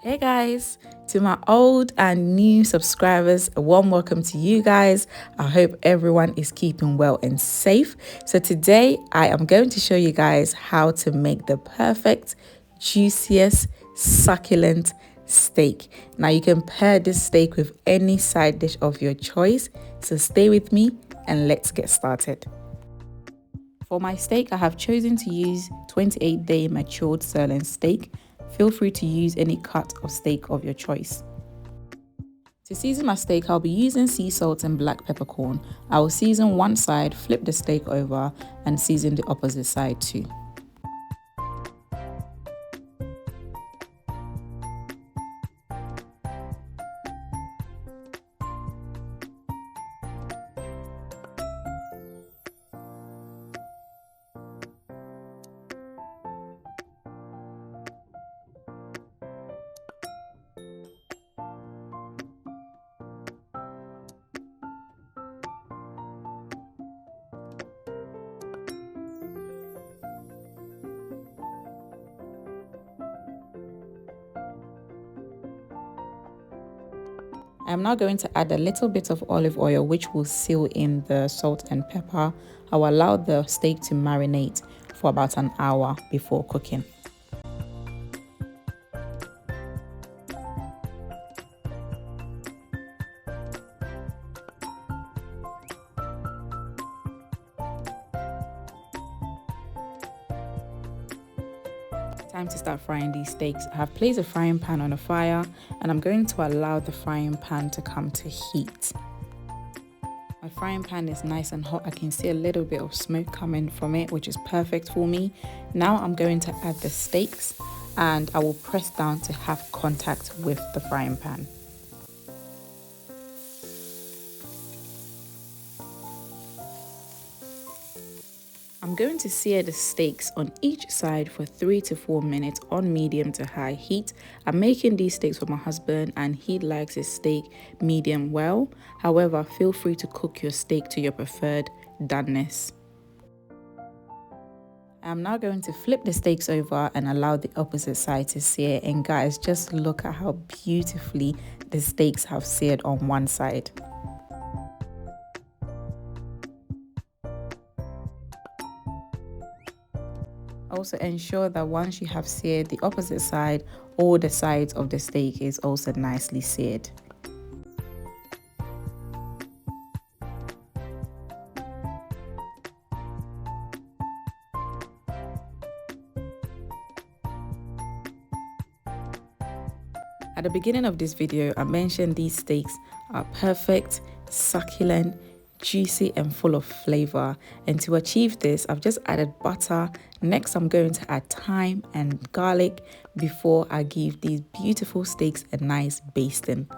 Hey guys, to my old and new subscribers, a warm welcome to you guys. I hope everyone is keeping well and safe. So today I am going to show you guys how to make the perfect, juiciest, succulent steak. Now you can pair this steak with any side dish of your choice. So stay with me and let's get started. For my steak, I have chosen to use 28-day matured sirloin steak. Feel free to use any cut of steak of your choice. To season my steak, I'll be using sea salt and black peppercorn. I will season one side, flip the steak over, and season the opposite side too. I'm now going to add a little bit of olive oil, which will seal in the salt and pepper. I'll allow the steak to marinate for about an hour before cooking. Time to start frying these steaks. I have placed a frying pan on a fire and I'm going to allow the frying pan to come to heat. My frying pan is nice and hot. I can see a little bit of smoke coming from it, which is perfect for me. Now I'm going to add the steaks and I will press down to have contact with the frying pan. I'm going to sear the steaks on each side for 3 to 4 minutes on medium to high heat. I'm making these steaks for my husband and he likes his steak medium well. However, feel free to cook your steak to your preferred doneness. I'm now going to flip the steaks over and allow the opposite side to sear. And guys, just look at how beautifully the steaks have seared on one side. Also ensure that once you have seared the opposite side, all the sides of the steak is also nicely seared. At the beginning of this video, I mentioned these steaks are perfect, succulent, juicy and full of flavor. And to achieve this, I've just added butter. Next, I'm going to add thyme and garlic before I give these beautiful steaks a nice basting.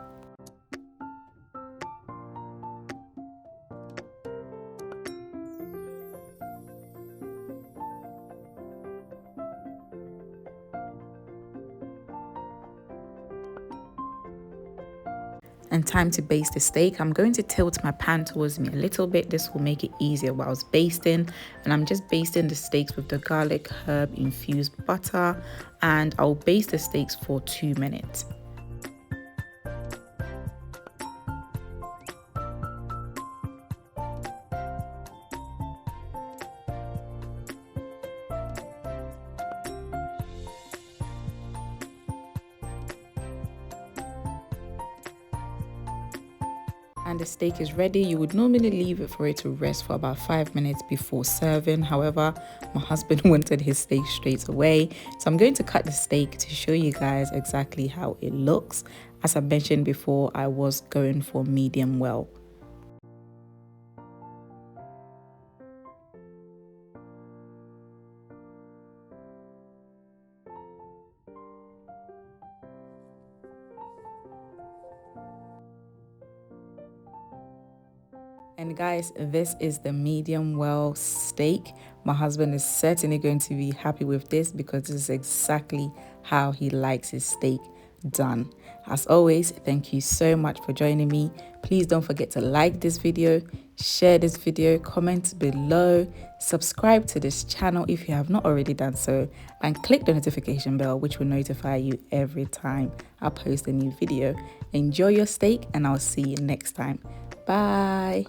And time to baste the steak. I'm going to tilt my pan towards me a little bit. This will make it easier whilst basting. And I'm just basting the steaks with the garlic herb infused butter, and I'll baste the steaks for 2 minutes. And the steak is ready. You would normally leave it for it to rest for about 5 minutes before serving. However, my husband wanted his steak straight away, so I'm going to cut the steak to show you guys exactly how it looks. As I mentioned before, I was going for medium well. And guys, this is the medium well steak. My husband is certainly going to be happy with this because this is exactly how he likes his steak done. As always, thank you so much for joining me. Please don't forget to like this video, share this video, comment below, subscribe to this channel if you have not already done so, and click the notification bell which will notify you every time I post a new video. Enjoy your steak and I'll see you next time. Bye.